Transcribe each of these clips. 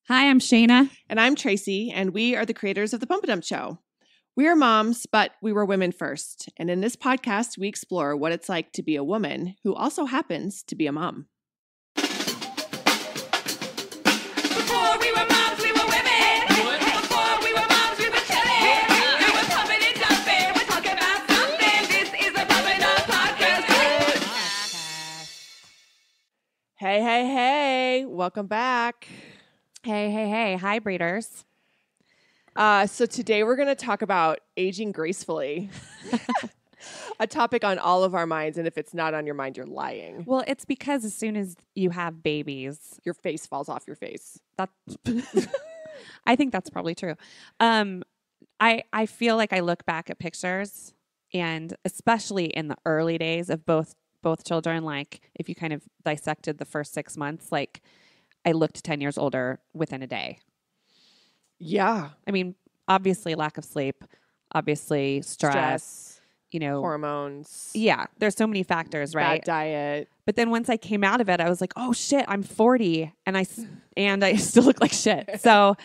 Hi, I'm Shayna. And I'm Tracy, and we are the creators of The Pump a Dump Show. We are moms, but we were women first. And in this podcast, we explore what it's like to be a woman who also happens to be a mom. Before we were moms, we were women. Before we were moms, we were chilling. We were pumping and dumping. We're talking about something. This is a Pump a Dump podcast. Hey. Welcome back. Hey. Hi, breeders. So today we're going to talk about aging gracefully. A topic on all of our minds. And if it's not on your mind, you're lying. Well, it's because as soon as you have babies, Your face falls off your face. that I think that's probably true. I feel like I look back at pictures, and especially in the early days of both children, like if you kind of dissected the first 6 months, like I looked 10 years older within a day. Yeah. I mean, obviously lack of sleep, obviously stress, Hormones. Yeah, there's so many factors, right? Bad diet. But then once I came out of it, I was like, oh shit, I'm 40 and I still look like shit. So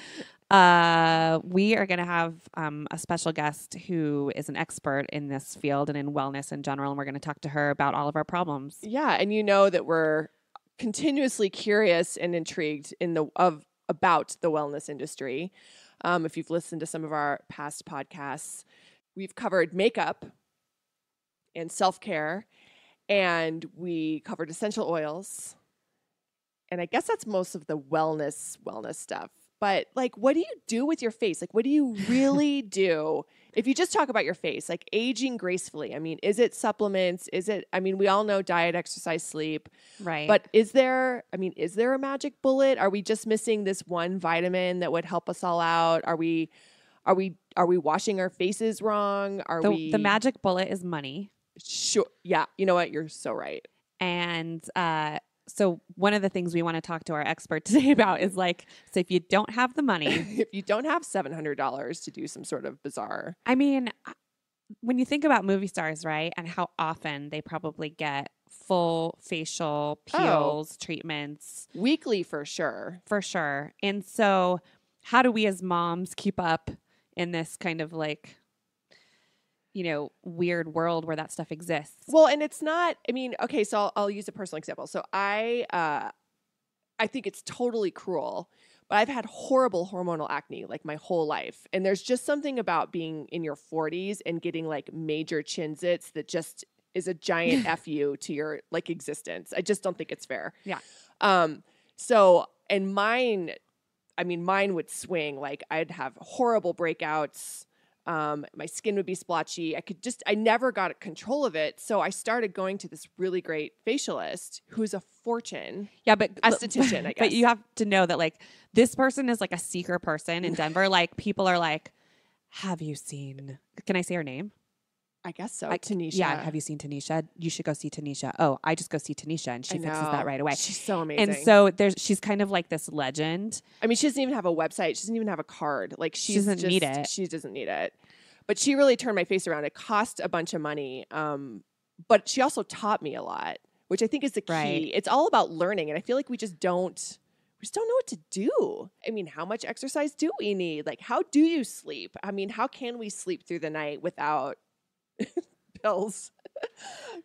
we are going to have a special guest who is an expert in this field and in wellness in general. And we're going to talk to her about all of our problems. Yeah. And you know that we're continuously curious and intrigued about the wellness industry. If you've listened to some of our past podcasts, we've covered makeup and self-care, and we covered essential oils. And I guess that's most of the wellness stuff. But like, what do you do with your face? Like, what do you really do? If you just talk about your face, like aging gracefully, I mean, is it supplements? We all know diet, exercise, sleep. Right. But is there a magic bullet? Are we just missing this one vitamin that would help us all out? Are we washing our faces wrong? The magic bullet is money. Sure. Yeah. You know what? You're so right. And so one of the things we want to talk to our expert today about is like, so if you don't have the money, If you don't have $700 to do some sort of bizarre. I mean, when you think about movie stars, right, and how often they probably get full facial peels, treatments. Weekly for sure. For sure. And so how do we as moms keep up in this kind of like, weird world where that stuff exists? Well, and it's not, okay, so I'll use a personal example. So I think it's totally cruel, but I've had horrible hormonal acne like my whole life. And there's just something about being in your 40s and getting like major chin zits that just is a giant FU to your like existence. I just don't think it's fair. Yeah. And mine would swing. Like I'd have horrible breakouts. My skin would be splotchy. I never got control of it. So I started going to this really great facialist who's a fortune. Yeah, but esthetician, I guess. But you have to know that like this person is like a seeker person in Denver. Like people are like, have you seen, can I say her name? I guess so. Tanisha. Yeah. Have you seen Tanisha? You should go see Tanisha. Oh, I just go see Tanisha and she fixes that right away. She's so amazing. And so she's kind of like this legend. I mean, she doesn't even have a website. She doesn't even have a card. Like she doesn't need it. She doesn't need it. But she really turned my face around. It cost a bunch of money. But she also taught me a lot, which I think is the key. Right. It's all about learning. And I feel like we just don't know what to do. I mean, how much exercise do we need? Like, how do you sleep? I mean, how can we sleep through the night without pills?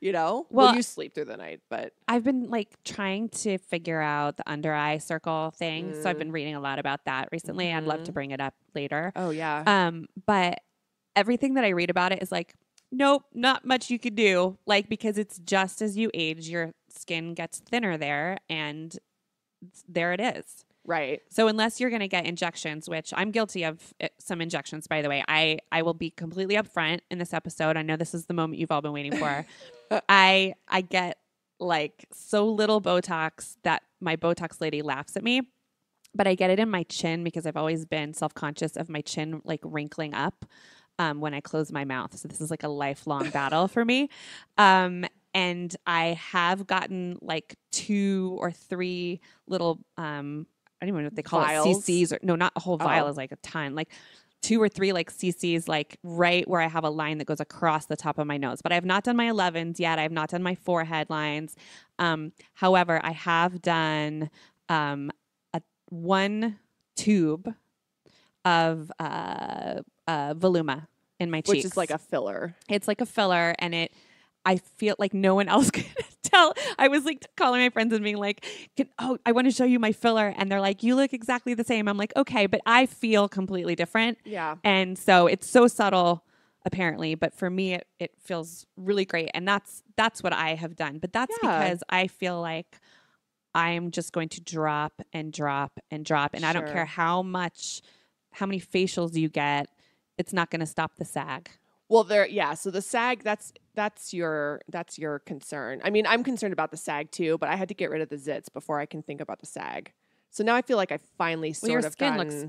Well, you sleep through the night, but I've been like trying to figure out the under eye circle thing. So I've been reading a lot about that recently. I'd love to bring it up later. Oh yeah. But everything that I read about it is like, nope, not much you could do. Like, because it's just as you age, your skin gets thinner there and there it is. Right. So unless you're going to get injections, which I'm guilty of some injections, by the way, I will be completely upfront in this episode. I know this is the moment you've all been waiting for. I get like so little Botox that my Botox lady laughs at me, but I get it in my chin because I've always been self-conscious of my chin like wrinkling up when I close my mouth. So this is like a lifelong battle for me. And I have gotten like 2 or 3 little, I don't even know what they call Vials? it, CCs. Or, no, not a whole vial is like a ton. Like 2 or 3 like CCs, like right where I have a line that goes across the top of my nose. But I have not done my 11s yet. I have not done my forehead lines. However, I have done one tube of Voluma in my cheeks. Which is like a filler. It's like a filler, and I feel like no one else could tell. I was like calling my friends and being like, I want to show you my filler. And they're like, you look exactly the same. I'm like, okay, but I feel completely different. Yeah. And so it's so subtle, apparently. But for me, it feels really great. And that's what I have done. But that's because I feel like I'm just going to drop and drop and drop. And I don't care how many facials you get. It's not going to stop the sag. Well, so the sag, that's your concern. I mean, I'm concerned about the sag too, but I had to get rid of the zits before I can think about the sag. So now I feel like I finally your sort of skin looks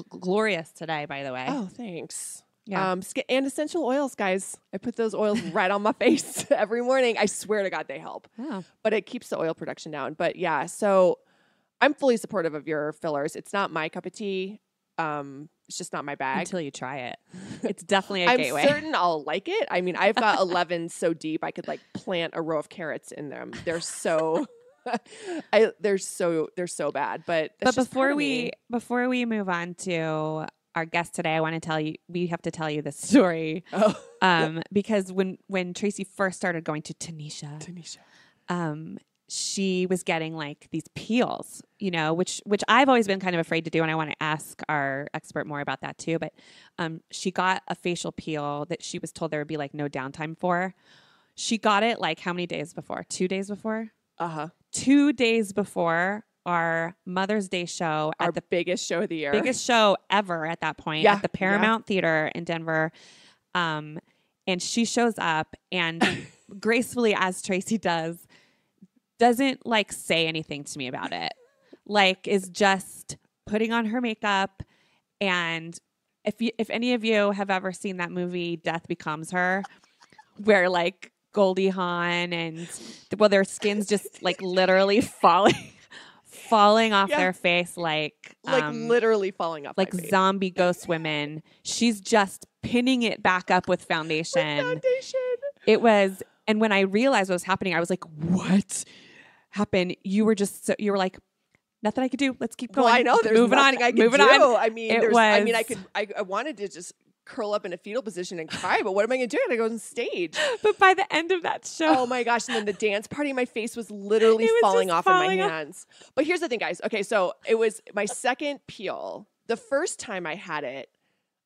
glorious today, by the way. Oh, thanks. Yeah. Skin and essential oils, guys. I put those oils right on my face every morning. I swear to God, they help. Oh. But it keeps the oil production down. But yeah, so I'm fully supportive of your fillers. It's not my cup of tea. It's just not my bag. Until you try it. It's definitely a I'm gateway. certain I'll like it. I mean, I've got 11 so deep I could like plant a row of carrots in them. They're so they're so bad. But before we move on to our guest today, I want to tell you, we have to tell you this story. Because when Tracy first started going to Tanisha, she was getting like these peels, which I've always been kind of afraid to do. And I want to ask our expert more about that too. But she got a facial peel that she was told there would be like no downtime for. She got it like how many days before? 2 days before? 2 days before our Mother's Day show. Our the biggest show of the year. Biggest show ever at that point at the Paramount Theater in Denver. And she shows up and gracefully, as Tracy doesn't like say anything to me about it. Like is just putting on her makeup. And if any of you have ever seen that movie Death Becomes Her, where like Goldie Hawn and their skin's just like literally falling off their face like literally falling off like my face. Zombie ghost women. She's just pinning it back up with foundation. It was, and when I realized what was happening, I was like, what happened? You were like, nothing I could do. Let's keep going. Well, I know there's moving nothing on, I could moving do. on. I mean, I wanted to just curl up in a fetal position and cry, but what am I going to do? I got to go on stage. But by the end of that show, oh my gosh! And then the dance party, my face was literally falling off in my hands. But here's the thing, guys. Okay, so it was my second peel. The first time I had it,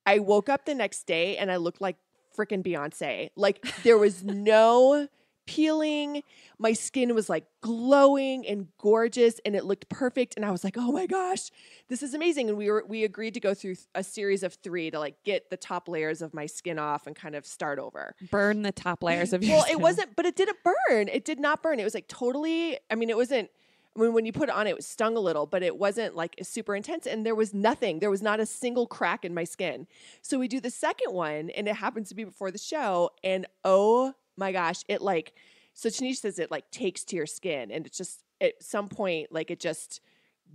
I woke up the next day and I looked like freaking Beyonce. Like there was no peeling. My skin was like glowing and gorgeous and it looked perfect. And I was like, oh my gosh, this is amazing. And we agreed to go through a series of 3 to like get the top layers of my skin off and kind of start over. Burn the top layers of your Well, skin. it wasn't, but it didn't burn. It did not burn. It was like totally, it wasn't, when you put it on, it stung a little, but it wasn't like super intense. And there was nothing. There was not a single crack in my skin. So we do the second one and it happens to be before the show. And oh my gosh, so Tanisha says it like takes to your skin and it's just at some point, like it just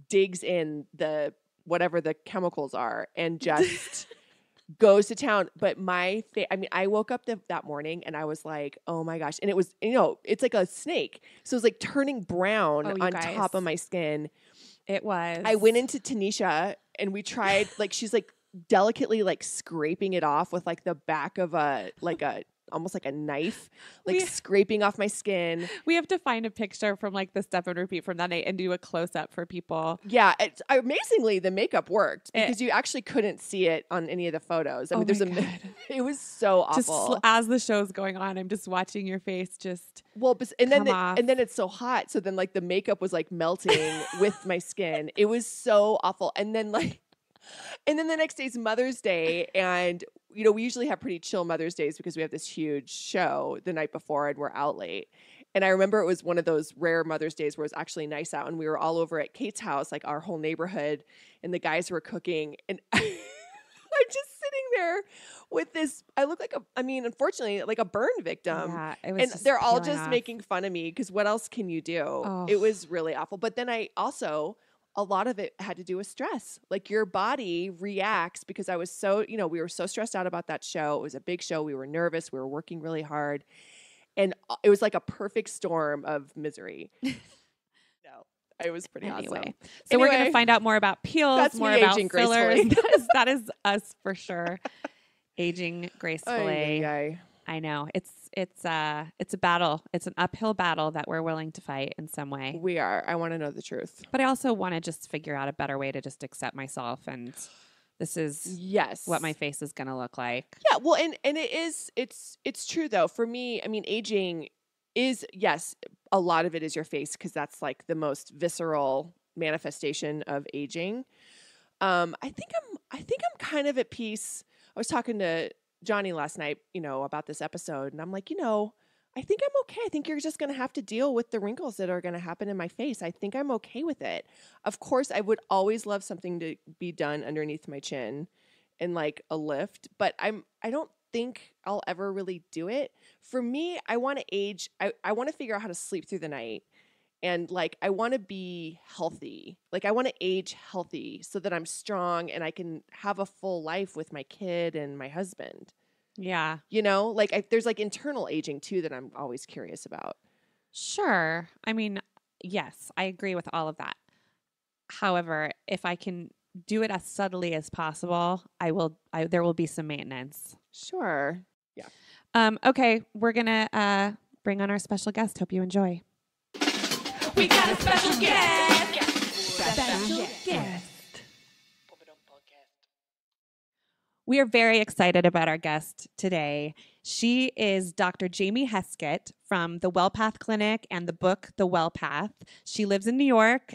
digs in the, whatever the chemicals are and just goes to town. But my face, I woke up that morning and I was like, oh my gosh. And it was, it's like a snake. So it was like turning brown on top of my skin. It was. I went into Tanisha and we tried, like, she's like delicately like scraping it off with like the back of almost like a knife, like scraping off my skin. We have to find a picture from like the step and repeat from that night and do a close up for people. Yeah. Amazingly, the makeup worked because you actually couldn't see it on any of the photos. I mean, it was so awful. Just as the show's going on, I'm just watching your face just and then it's so hot. So then like the makeup was like melting with my skin. It was so awful. And then the next day's Mother's Day and we usually have pretty chill Mother's Days because we have this huge show the night before and we're out late. And I remember it was one of those rare Mother's Days where it was actually nice out and we were all over at Kate's house, like our whole neighborhood, and the guys were cooking. And I'm just sitting there with this, I look like unfortunately, like a burn victim. Yeah, it was and they're all just off. making fun of me because what else can you do? Oh. It was really awful. But then a lot of it had to do with stress. Like your body reacts because I was so, we were so stressed out about that show. It was a big show. We were nervous. We were working really hard. And it was like a perfect storm of misery. It was pretty Anyway, awesome. so we're Anyway, going to find out more about peels, that's more me about aging fillers. gracefully. That is us for sure. Aging gracefully. Ay, ay, ay. I know it's a battle. It's an uphill battle that we're willing to fight in some way. We are. I want to know the truth. But I also want to just figure out a better way to just accept myself, and this is Yes. what my face is going to look like. Yeah, well, and it's true though. For me, I mean, aging is, yes, a lot of it is your face because that's like the most visceral manifestation of aging. I think I'm kind of at peace. I was talking to Johnny last night, about this episode, and I'm like, I think I'm okay. I think you're just going to have to deal with the wrinkles that are going to happen in my face. I think I'm okay with it. Of course, I would always love something to be done underneath my chin and like a lift, but I don't think I'll ever really do it. For me, I want to age. I want to figure out how to sleep through the night. And like, I want to be healthy. Like, I want to age healthy so that I'm strong and I can have a full life with my kid and my husband. Yeah. Like there's like internal aging too that I'm always curious about. Sure. I mean, yes, I agree with all of that. However, if I can do it as subtly as possible, there will be some maintenance. Sure. Okay, we're going to bring on our special guest. Hope you enjoy. We got a special guest. Special guest. We are very excited about our guest today. She is Dr. Jamé Heskitt from the Well Path Clinic and the book, The Well Path. She lives in New York.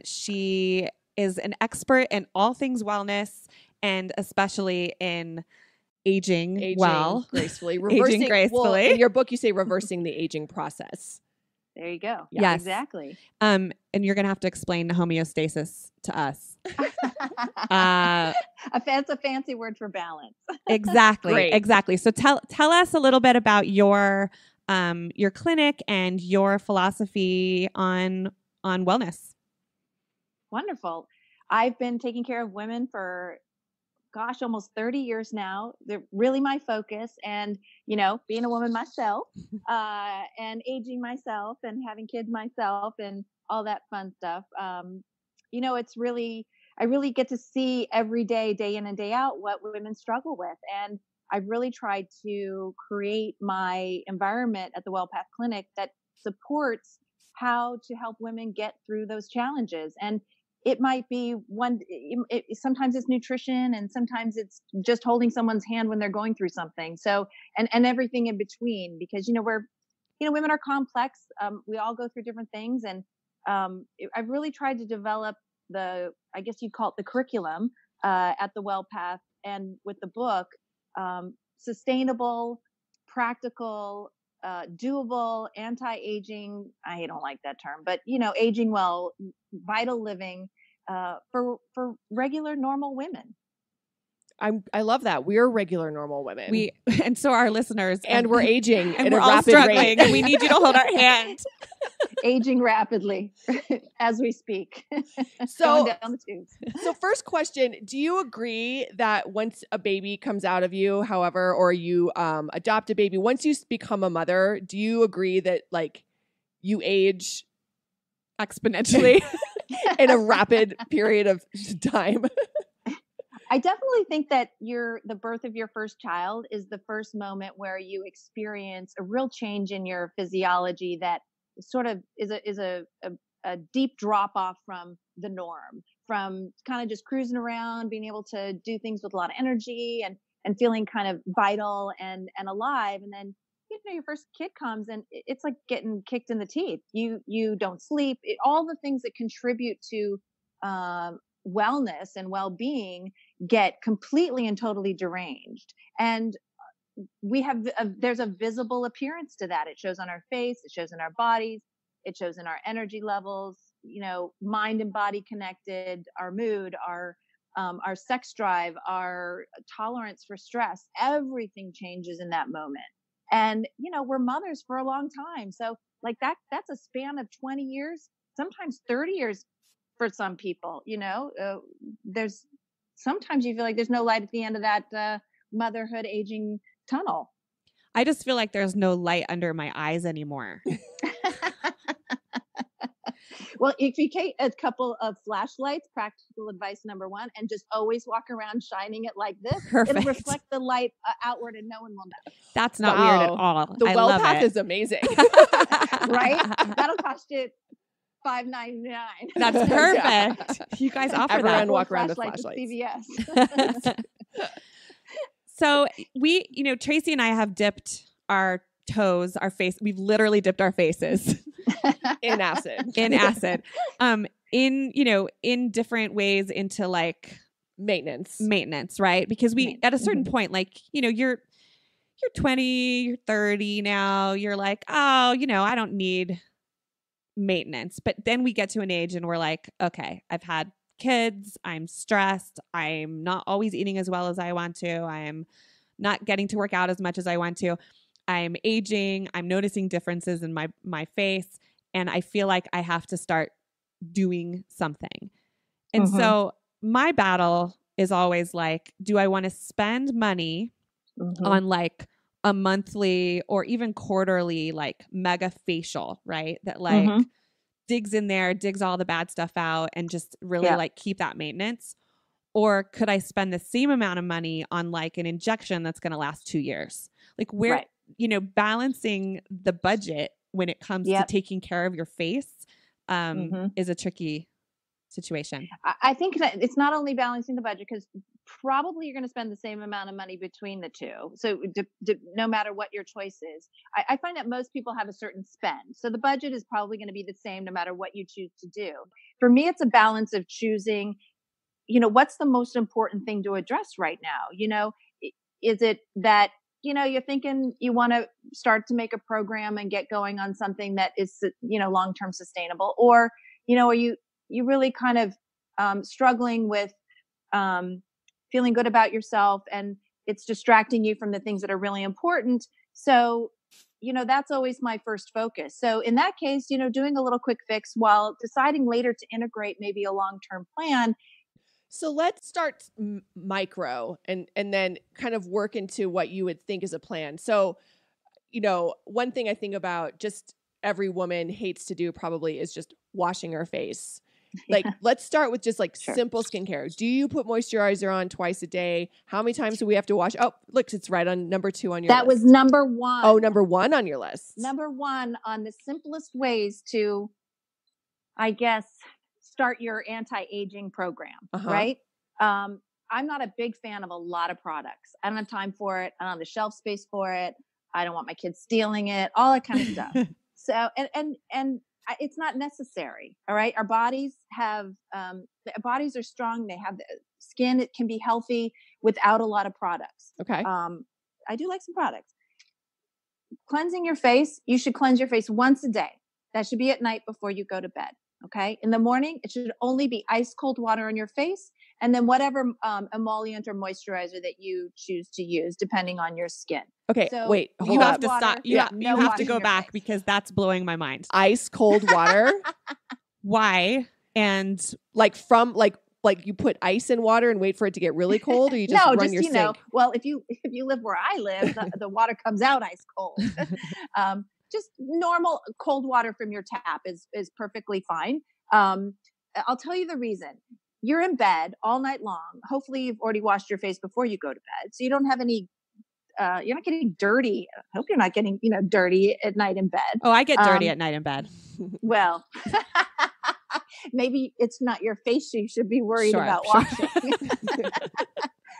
She is an expert in all things wellness and especially in aging well. Gracefully. Aging gracefully. Well, in your book, you say reversing the aging process. There you go. Yeah. Yes. Exactly. And you're going to have to explain homeostasis to us. That's a fancy word for balance. Exactly. Great. Exactly. So tell us a little bit about your clinic and your philosophy on wellness. Wonderful. I've been taking care of women for, almost 30 years now. They're really my focus. And, being a woman myself, and aging myself and having kids myself and all that fun stuff. I really get to see every day in and day out, what women struggle with. And I've really tried to create my environment at the Well Path Clinic that supports how to help women get through those challenges. And it might be sometimes it's nutrition and sometimes it's just holding someone's hand when they're going through something. So, and everything in between, because, women are complex. We all go through different things. And I've really tried to develop I guess you'd call it the curriculum at the Well Path and with the book, sustainable, practical, doable, anti-aging. I don't like that term, but aging well, vital living for regular, normal women. I love that. We're regular, normal women. And so our listeners, and we're aging and at we're a all rapid struggling, rate. and we need you to hold our hand. Aging rapidly as we speak. So, Going down the tubes. So first question, do you agree that once a baby comes out of you, however, or you adopt a baby, once you become a mother, do you agree that like you age Exponentially. in a rapid period of time? I definitely think that the birth of your first child is the first moment where you experience a real change in your physiology that sort of is a deep drop off from the norm, from kind of just cruising around, being able to do things with a lot of energy and feeling kind of vital and alive. And then, your first kid comes and it's like getting kicked in the teeth. You don't sleep. All the things that contribute to wellness and well-being get completely and totally deranged. And we have there's a visible appearance to that. It shows on our face, it shows in our bodies, it shows in our energy levels, mind and body connected, our mood, our sex drive, our tolerance for stress. Everything changes in that moment. And we're mothers for a long time, so like that's a span of 20 years, sometimes 30 years for some people. There's sometimes you feel like there's no light at the end of that motherhood aging tunnel. I just feel like there's no light under my eyes anymore. Well, if you take a couple of flashlights, practical advice number 1, and just always walk around shining it like this, Perfect. it'll reflect the light outward and no one will know. That's not weird at Wow. all. The I well love path it. is amazing. Right? That'll cost you $5.99. That's Yeah. perfect. You guys offer Everyone that. walk around with Flashlights at flashlights. CVS. So we, Tracy and I have dipped our toes, our face. We've literally dipped our faces In acid. in acid, in different ways into like Maintenance. right? Because we, at a certain Mhm. point, like, you're 20, you're 30 now, you're like, oh, I don't need maintenance. But then we get to an age and we're like, okay, I've had kids, I'm stressed, I'm not always eating as well as I want to, I'm not getting to work out as much as I want to, I'm aging, I'm noticing differences in my face, and I feel like I have to start doing something. And Mhm. so my battle is always like, do I want to spend money Mhm. on like a monthly or even quarterly like mega facial, right? That like Mhm. digs in there, digs all the bad stuff out, and just really Yeah. like keep that maintenance? Or could I spend the same amount of money on like an injection that's going to last 2 years? Like where, Right. balancing the budget when it comes to Yep. taking care of your face Mhm. is a tricky situation. I think that it's not only balancing the budget, because probably you're going to spend the same amount of money between the two. So no matter what your choice is, I find that most people have a certain spend. So the budget is probably going to be the same no matter what you choose to do. For me, it's a balance of choosing, what's the most important thing to address right now? Is it that, you're thinking you want to start to make a program and get going on something that is, long-term sustainable, or, are you really kind of struggling with feeling good about yourself, and it's distracting you from the things that are really important. So, that's always my first focus. So in that case, doing a little quick fix while deciding later to integrate maybe a long-term plan. So let's start micro and then kind of work into what you would think is a plan. So, one thing I think about, just every woman hates to do probably, is just washing her face. Like, let's start with just like Sure. simple skincare. Do you put moisturizer on twice a day? How many times do we have to wash? Oh, look, it's right on number 2 on your That list. was number 1. Oh, number 1 on your list. Number 1 on the simplest ways to, I guess, start your anti-aging program, right? I'm not a big fan of a lot of products. I don't have time for it. I don't have the shelf space for it. I don't want my kids stealing it, all that kind of stuff. So, and it's not necessary. All right. Our bodies have, bodies are strong. They have the skin. It can be healthy without a lot of products. Okay. I do like some products. Cleansing your face. You should cleanse your face once a day. That should be at night before you go to bed. Okay. In the morning, it should only be ice cold water on your face, and then whatever emollient or moisturizer that you choose to use, depending on your skin. Okay. So Wait, You hold have up. to stop. You, Yeah. you have to go back because that's blowing my mind. Ice cold water. Why? And Like from like you put ice in water and wait for it to get really cold, or you just run your sink? Well, if you live where I live, the water comes out ice cold. Just normal cold water from your tap is perfectly fine. I'll tell you the reason. You're in bed all night long. Hopefully you've already washed your face before you go to bed, so you don't have any, you're not getting dirty. I hope you're not getting, dirty at night in bed. oh, I get dirty at night in bed. Well, maybe it's not your face you should be worried Sure, about sure. washing.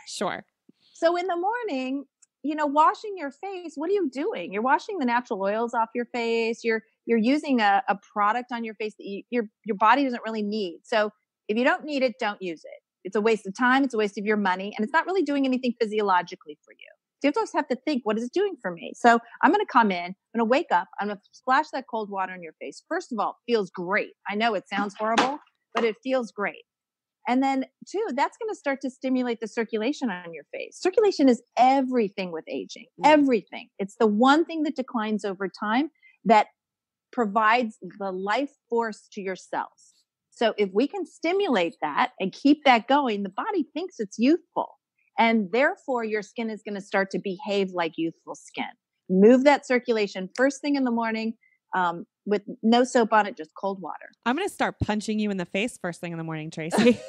Sure. So in the morning, washing your face, what are you doing? You're washing the natural oils off your face. You're using a product on your face that your body doesn't really need. So if you don't need it, don't use it. It's a waste of time. It's a waste of your money. And it's not really doing anything physiologically for you. So you always have to think, what is it doing for me? So I'm going to come in, I'm going to wake up, I'm going to splash that cold water on your face. First of all, it feels great. I know it sounds horrible, but it feels great. And then 2, that's going to start to stimulate the circulation on your face. Circulation is everything with aging, everything. It's the one thing that declines over time that provides the life force to your cells. So if we can stimulate that and keep that going, the body thinks it's youthful. And therefore, your skin is going to start to behave like youthful skin. Move that circulation first thing in the morning. with no soap on it, just cold water. I'm going to start punching you in the face first thing in the morning, Tracy.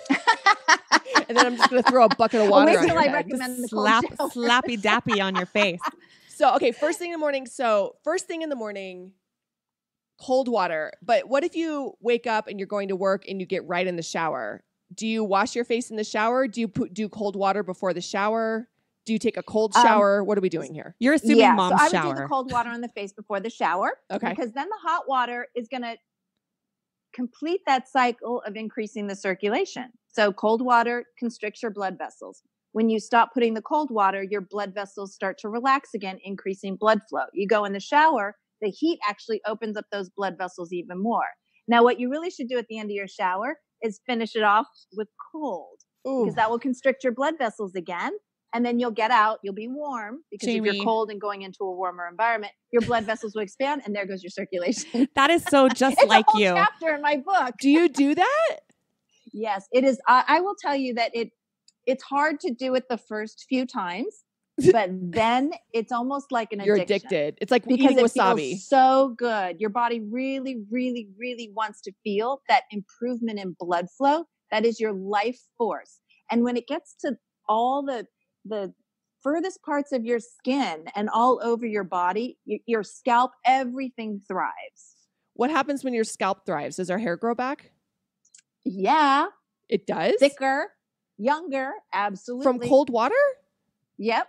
And then I'm just going to throw a bucket of water wait on till your I head. recommend the cold shower. Slappy dappy on your face. So, okay, first thing in the morning. So, first thing in the morning, cold water. But what if you wake up and you're going to work and you get right in the shower? Do you wash your face in the shower? Do you do cold water before the shower? Do you take a cold shower? What are we doing here? You're assuming Yeah, mom's so I would shower. do the cold water on the face before the shower. Okay. Because then the hot water is going to complete that cycle of increasing the circulation. So cold water constricts your blood vessels. When you stop putting the cold water, your blood vessels start to relax again, increasing blood flow. You go in the shower, the heat actually opens up those blood vessels even more. Now, what you really should do at the end of your shower is finish it off with cold, because that will constrict your blood vessels again. And then you'll get out, you'll be warm, because if Jamie. you're cold and going into a warmer environment, your blood vessels will expand, and there goes your circulation. That is so just It's like a whole you. chapter in my book. Do you do that? Yes, it is. I will tell you that it's hard to do it the first few times, but then it's almost like an You're addiction. addicted. It's like Because eating it wasabi. feels so good. Your body really, really, really wants to feel that improvement in blood flow. That is your life force. And when it gets to all the furthest parts of your skin and all over your body, your scalp, everything thrives. What happens when your scalp thrives? Does our hair grow back? Yeah. It does? Thicker, younger, absolutely. From cold water? Yep.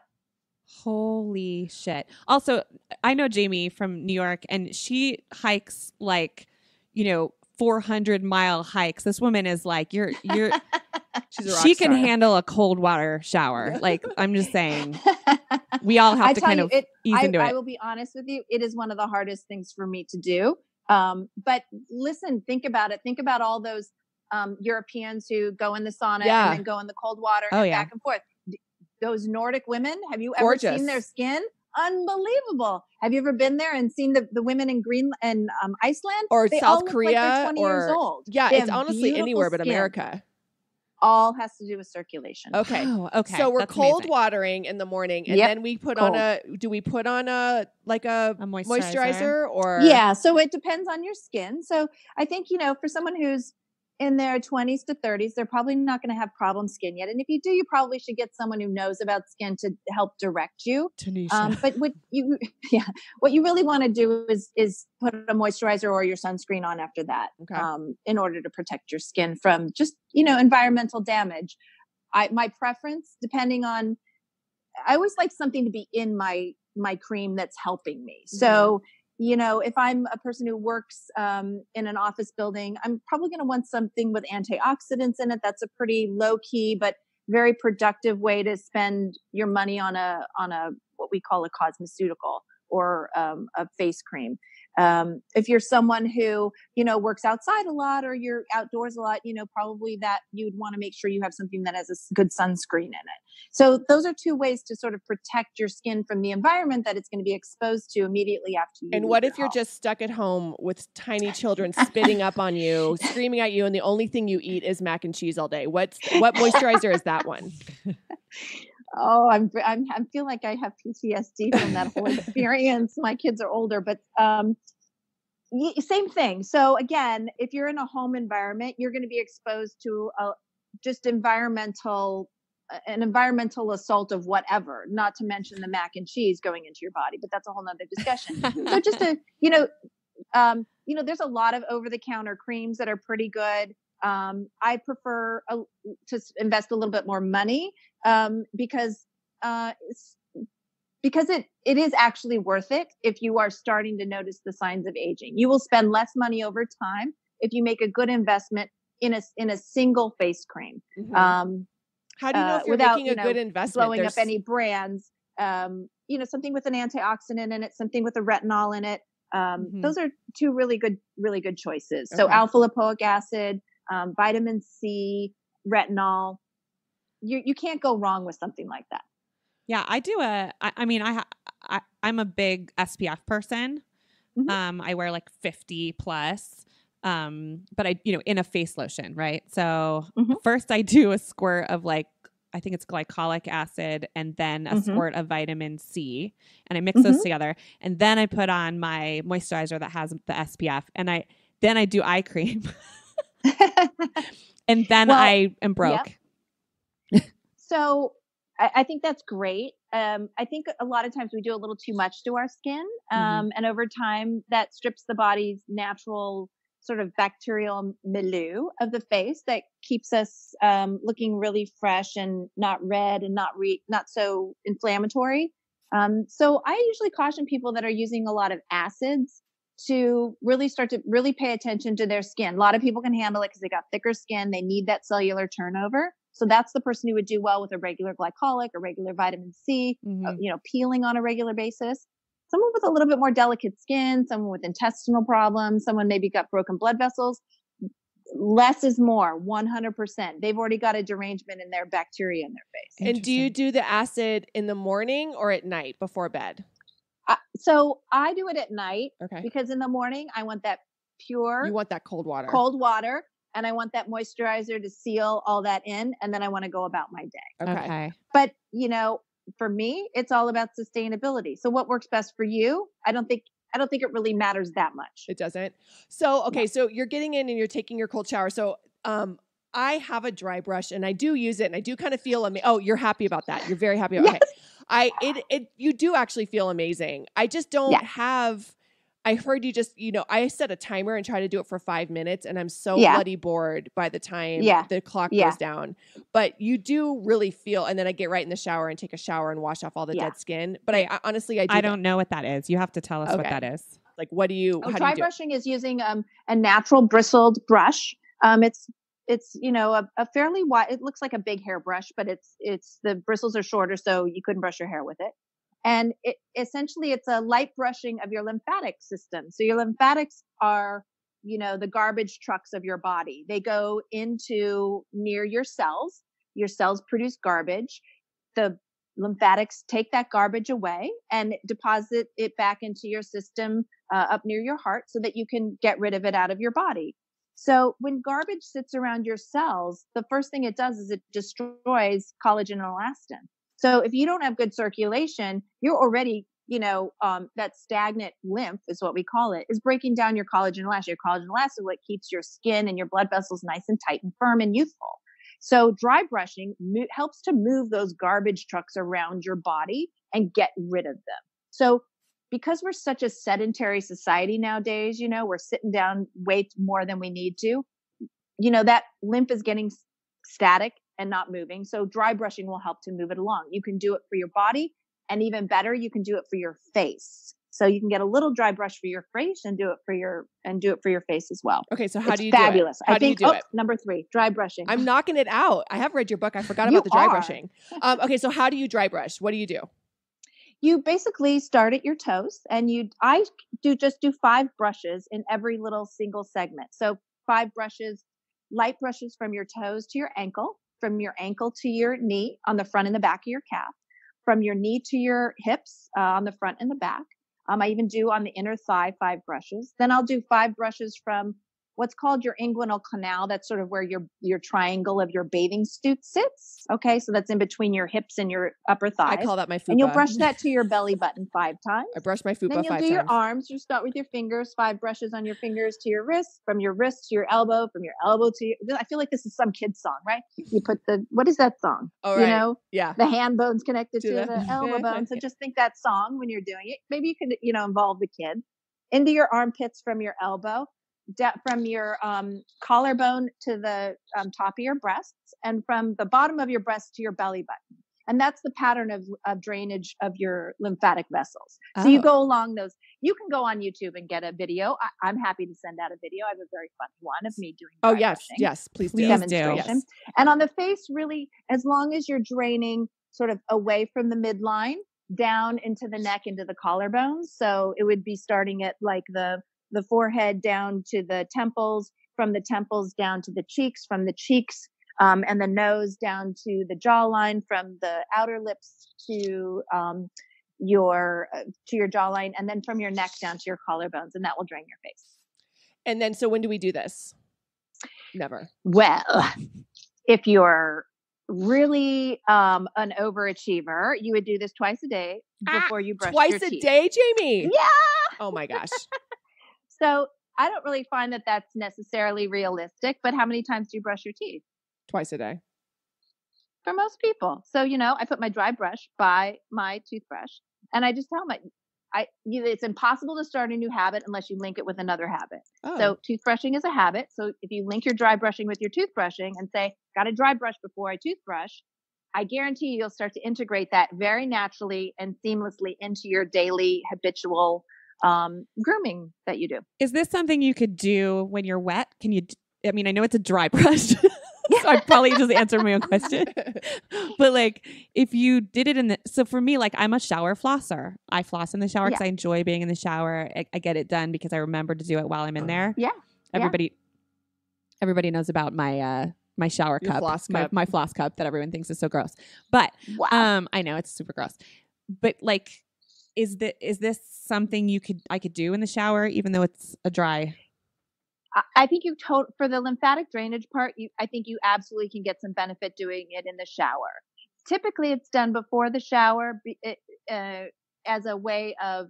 Holy shit. Also, I know Jamie from New York, and she hikes 400-mile hikes. This woman is like, you're She's a rock she can star. handle a cold water shower. Like, I'm just saying, we all have to kind of ease into I it. will be honest with you. It is one of the hardest things for me to do. But listen, think about it. Think about all those Europeans who go in the sauna Yeah. and then go in the cold water Oh, and yeah. back and forth. Those Nordic women, have you ever Gorgeous. seen their skin? Unbelievable. Have you ever been there and seen the women in Greenland and Iceland? Or They all South look Korea? like they're 20 years old. Yeah, They it's have honestly beautiful anywhere but skin. America. All has to do with circulation. Okay. Oh, okay. So we're That's cold amazing. watering in the morning, and Yep. then we put Cold. do we put on a moisturizer. moisturizer or? Yeah, so it depends on your skin. So I think, for someone who's in their 20s to 30s, they're probably not going to have problem skin yet. And if you do, you probably should get someone who knows about skin to help direct you. Tanisha. But what you really want to do is put a moisturizer or your sunscreen on after that, Okay. in order to protect your skin from just, environmental damage. My preference, depending on, I always like something to be in my cream that's helping me. So, if I'm a person who works in an office building, I'm probably going to want something with antioxidants in it. That's a pretty low key, but very productive way to spend your money on a what we call a cosmeceutical or a face cream. If you're someone who, works outside a lot or you're outdoors a lot, probably that you'd want to make sure you have something that has a good sunscreen in it. So those are two ways to sort of protect your skin from the environment that it's going to be exposed to immediately after you And leave what your if you're home. just stuck at home with tiny children spitting up on you, screaming at you, and the only thing you eat is mac and cheese all day? What moisturizer is that one? Oh, I feel like I have PTSD from that whole experience. My kids are older, but same thing. So again, if you're in a home environment, you're going to be exposed to just an environmental assault of whatever, not to mention the mac and cheese going into your body, but that's a whole nother discussion. So just there's a lot of over-the-counter creams that are pretty good. I prefer to invest a little bit more money because it is actually worth it if you are starting to notice the signs of aging. You will spend less money over time if you make a good investment in a single face cream. Mm-hmm. How do you know if you're without, making a good investment? Blowing up any brands, something with an antioxidant in it, something with a retinol in it. Those are two really good choices. So Okay. alpha lipoic acid, vitamin C, retinol. You can't go wrong with something like that. Yeah, I do I'm a big SPF person. Mhm. I wear like 50 plus. But I, in a face lotion, right? So Mhm. first I do a squirt of I I think it's glycolic acid, and then a Mhm. squirt of vitamin C, and I mix those together, and then I put on my moisturizer that has the SPF, and then I do eye cream, and then Well, I am yeah. broke. So I think that's great. I think a lot of times we do a little too much to our skin. And over time that strips the body's natural sort of bacterial milieu of the face that keeps us looking really fresh and not red and not so inflammatory. So I usually caution people that are using a lot of acids to really start to really pay attention to their skin. A lot of people can handle it because they got thicker skin. They need that cellular turnover. So that's the person who would do well with a regular glycolic, a regular vitamin C, peeling on a regular basis. Someone with a little bit more delicate skin, someone with intestinal problems, someone maybe got broken blood vessels. Less is more, 100%. They've already got a derangement in their bacteria in their face. And do you do the acid in the morning or at night before bed? So I do it at night Okay. because in the morning I want that pure, You want that cold water. cold water, and I want that moisturizer to seal all that in, and then I want to go about my day. Okay. But for me, it's all about sustainability. So what works best for you? I don't think it really matters that much. It doesn't. So, okay. So you're getting in and you're taking your cold shower. So, I have a dry brush and I do use it and I do kind of feel oh, you're happy about that. You're very happy. Yes. Okay. You do actually feel amazing. I just don't have, I heard you just, I set a timer and try to do it for 5 minutes and I'm so bloody bored by the time the clock goes down. But you do really feel, and then I get right in the shower and take a shower and wash off all the dead skin. But I honestly, I don't know what that is. You have to tell us what that is. Like, what do you, how do dry you do brushing is using a natural bristled brush. It's a fairly wide, it looks like a big hairbrush, but it's the bristles are shorter, so you couldn't brush your hair with it. And essentially it's a light brushing of your lymphatic system. So your lymphatics are, the garbage trucks of your body. They go into near your cells. Your cells produce garbage. The lymphatics take that garbage away and deposit it back into your system up near your heart so that you can get rid of it out of your body. So when garbage sits around your cells, the first thing it does is it destroys collagen and elastin. So if you don't have good circulation, you're already, that stagnant lymph is what we call it, is breaking down your collagen and elastin. Your collagen and elastin is what keeps your skin and your blood vessels nice and tight and firm and youthful. So dry brushing helps to move those garbage trucks around your body and get rid of them. So because we're such a sedentary society nowadays, we're sitting down way more than we need to, that lymph is getting static and not moving. So dry brushing will help to move it along. You can do it for your body, and even better, you can do it for your face. So you can get a little dry brush for your face and do it for your face as well. Okay, so how do you fabulous. do it? How do you do it? Number 3, dry brushing. I'm knocking it out. I have read your book. I forgot about the dry brushing. Okay, so how do you dry brush? What do you do? You basically start at your toes, and I do 5 brushes in every little single segment. So 5 brushes, light brushes from your toes to your ankle, from your ankle to your knee on the front and the back of your calf, from your knee to your hips on the front and the back. I even do on the inner thigh 5 brushes. Then I'll do 5 brushes from what's called your inguinal canal. That's sort of where your triangle of your bathing suit sits. Okay, so that's in between your hips and your upper thighs. I call that my fupa. And you'll brush that to your belly button 5 times. I brush my fupa 5 times. Then you'll do your arms. You start with your fingers, 5 brushes on your fingers to your wrist, from your wrist to your elbow, from your elbow to your, I feel like this is some kid's song, right? You put what is that song? Oh, right. Yeah. The hand bone's connected to the the elbow bone. So just think that song when you're doing it. Maybe you can, involve the kid. Into your armpits from your elbow, from your collarbone to the top of your breasts, and from the bottom of your breast to your belly button. And that's the pattern of drainage of your lymphatic vessels. So you go along those. You can go on YouTube and get a video. I'm happy to send out a video. I have a very funny one of me doing dry brushing. Yes, please do. Demonstration. Yes. And on the face, really, as long as you're draining sort of away from the midline, down into the neck, into the collarbones. So it would be starting at like the forehead down to the temples, from the temples down to the cheeks, from the cheeks and the nose down to the jawline, from the outer lips to your jawline, and then from your neck down to your collarbones, and that will drain your face. And then, so when do we do this? Never. Well, if you're really an overachiever, you would do this twice a day before you brush Twice your a teeth. day, Jamie? Yeah. Oh my gosh. So I don't really find that that's necessarily realistic, but how many times do you brush your teeth? Twice a day. For most people. So, I put my dry brush by my toothbrush and I just tell them it's impossible to start a new habit unless you link it with another habit. Oh. So toothbrushing is a habit. So if you link your dry brushing with your toothbrushing and say, got to dry brush before I toothbrush, I guarantee you'll start to integrate that very naturally and seamlessly into your daily habitual grooming that you do. Is this something you could do when you're wet? I know it's a dry brush. So I probably just answered my own question. But like if you did it so for me, like I'm a shower flosser. I floss in the shower because I enjoy being in the shower. I get it done because I remember to do it while I'm in there. Yeah. Everybody knows about my my shower Your cup, floss cup. my floss cup that everyone thinks is so gross. But I know it's super gross. But like, is this something I could do in the shower even though it's a dry? I think for the lymphatic drainage part, I think you absolutely can get some benefit doing it in the shower. Typically, it's done before the shower as a way of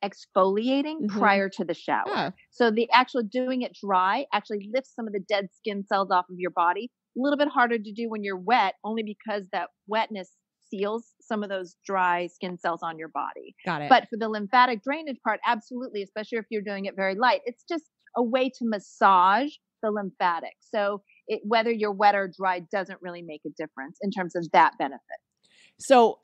exfoliating prior to the shower. Oh. So the actual doing it dry actually lifts some of the dead skin cells off of your body. A little bit harder to do when you're wet, only because that wetness seals some of those dry skin cells on your body. Got it. But for the lymphatic drainage part, absolutely, especially if you're doing it very light, it's just a way to massage the lymphatics. So whether you're wet or dry doesn't really make a difference in terms of that benefit. So,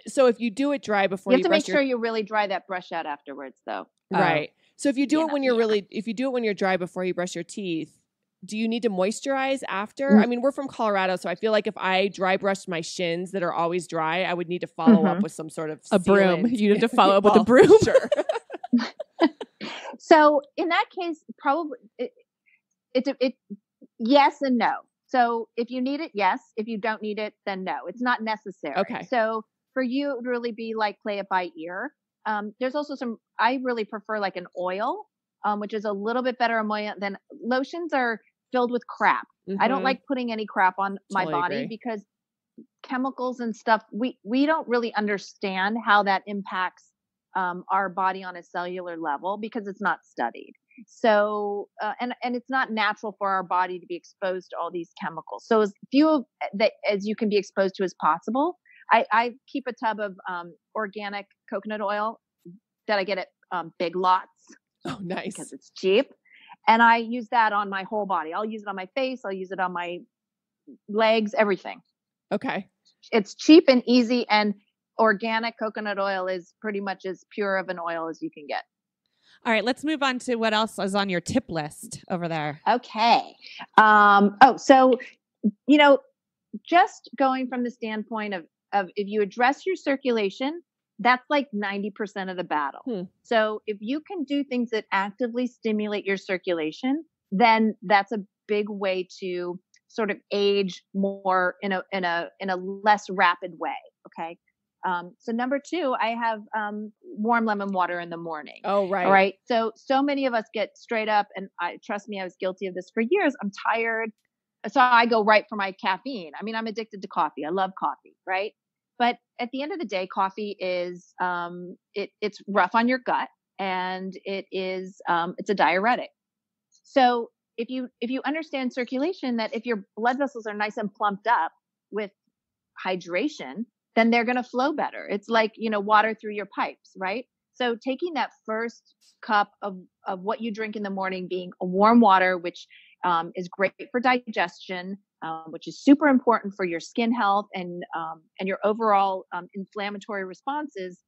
so if you do it dry before you have to make sure you really dry that brush out afterwards, though. Right. So if you do it when if you do it when you're dry before you brush your teeth, do you need to moisturize after? I mean, we're from Colorado, so I feel like if I dry brushed my shins that are always dry, I would need to follow up with some sort of a broom. sealant. You'd have to follow up with a broom. Sure. So in that case, probably it yes and no. So if you need it, yes. If you don't need it, then no. It's not necessary. Okay. So for you, it would really be like play it by ear. There's also I really prefer like an oil, which is a little bit better emollient than lotions are filled with crap. I don't like putting any crap on my body agree. because chemicals and stuff, we don't really understand how that impacts our body on a cellular level because it's not studied. So, and it's not natural for our body to be exposed to all these chemicals. So as few as you can be exposed to as possible. I keep a tub of organic coconut oil that I get at Big Lots. Oh, nice. Because it's cheap. And I use that on my whole body. I'll use it on my face. I'll use it on my legs, everything. Okay. It's cheap and easy, and organic coconut oil is pretty much as pure of an oil as you can get. All right, let's move on to what else is on your tip list over there. Okay. So, just going from the standpoint of if you address your circulation, that's like 90% of the battle. So if you can do things that actively stimulate your circulation, then that's a big way to sort of age more in a less rapid way. Okay. So number 2, I have warm lemon water in the morning. Oh, right. All right. So many of us get straight up, and trust me, I was guilty of this for years. I'm tired. So I go right for my caffeine. I mean, I'm addicted to coffee. I love coffee. Right. But at the end of the day, coffee is, it's rough on your gut, and it's a diuretic. So if you understand circulation, that if your blood vessels are nice and plumped up with hydration, then they're going to flow better. It's like, water through your pipes, right? So taking that first cup of what you drink in the morning being a warm water, which is great for digestion, which is super important for your skin health and your overall inflammatory responses,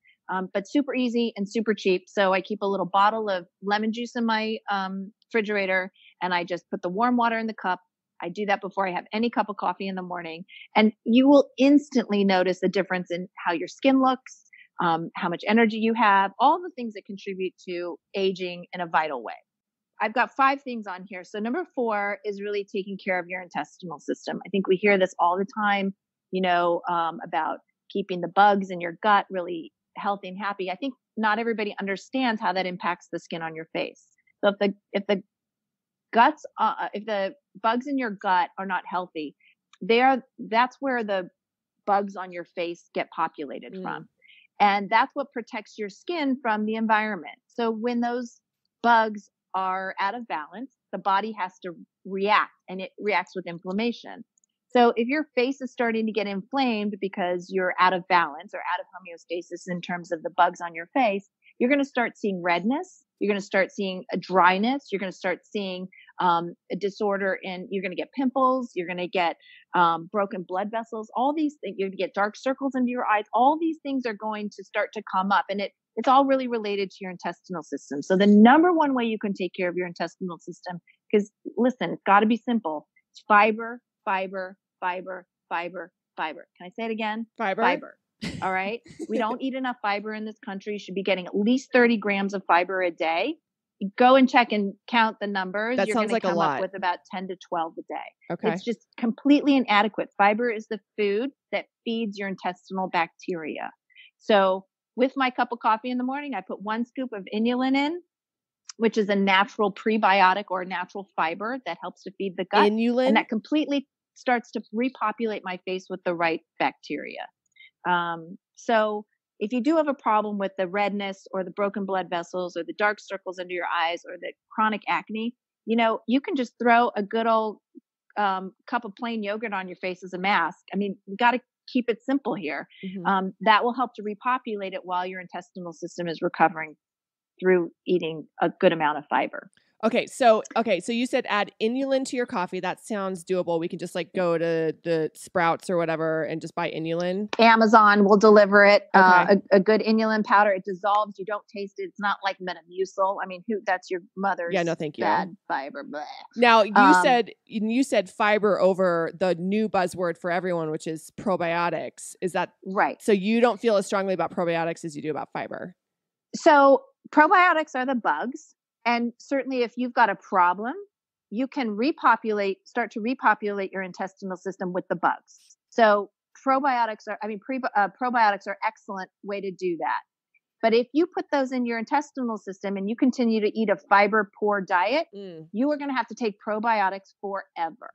but super easy and super cheap. So I keep a little bottle of lemon juice in my refrigerator, and I just put the warm water in the cup. I do that before I have any cup of coffee in the morning, and you will instantly notice a difference in how your skin looks, how much energy you have, all the things that contribute to aging in a vital way. I've got 5 things on here. So number 4 is really taking care of your intestinal system. I think we hear this all the time, about keeping the bugs in your gut really healthy and happy. I think not everybody understands how that impacts the skin on your face. So if the bugs in your gut are not healthy, that's where the bugs on your face get populated Mm. from. And that's what protects your skin from the environment. So when those bugs are out of balance, the body has to react, and it reacts with inflammation. So if your face is starting to get inflamed because you're out of balance or out of homeostasis in terms of the bugs on your face, you're going to start seeing redness. You're going to start seeing a dryness. You're going to start seeing a disorder you're going to get pimples. You're going to get broken blood vessels. All these things. You're going to get dark circles under your eyes. All these things are going to start to come up, and it's all really related to your intestinal system. So the number one way you can take care of your intestinal system, because listen, it's got to be simple. It's fiber, fiber, fiber, fiber, fiber. Can I say it again? Fiber. Fiber. All right. We don't eat enough fiber in this country. You should be getting at least 30 grams of fiber a day. Go and check and count the numbers. That You're sounds going like to a come lot. up with about 10 to 12 a day. Okay. It's just completely inadequate. Fiber is the food that feeds your intestinal bacteria. So with my cup of coffee in the morning, I put 1 scoop of inulin in, which is a natural prebiotic or natural fiber that helps to feed the gut. Inulin? And that completely starts to repopulate my face with the right bacteria. So if you do have a problem with the redness or the broken blood vessels or the dark circles under your eyes or the chronic acne, you can just throw a good old cup of plain yogurt on your face as a mask. I mean, we got to keep it simple here. Mhm. That will help to repopulate it while your intestinal system is recovering through eating a good amount of fiber. Okay, so you said add inulin to your coffee. That sounds doable. We can just like go to the Sprouts or whatever and just buy inulin. Amazon will deliver it. Okay. A good inulin powder. It dissolves. You don't taste it. It's not like Metamucil. I mean, that's your mother's Yeah, no, thank you. bad fiber. Bleh. Now you said fiber over the new buzzword for everyone, which is probiotics. Is that Right. so? You don't feel as strongly about probiotics as you do about fiber. So probiotics are the bugs. And certainly if you've got a problem, you can start to repopulate your intestinal system with the bugs. So probiotics are excellent way to do that. But if you put those in your intestinal system and you continue to eat a fiber poor diet, you are going to have to take probiotics forever.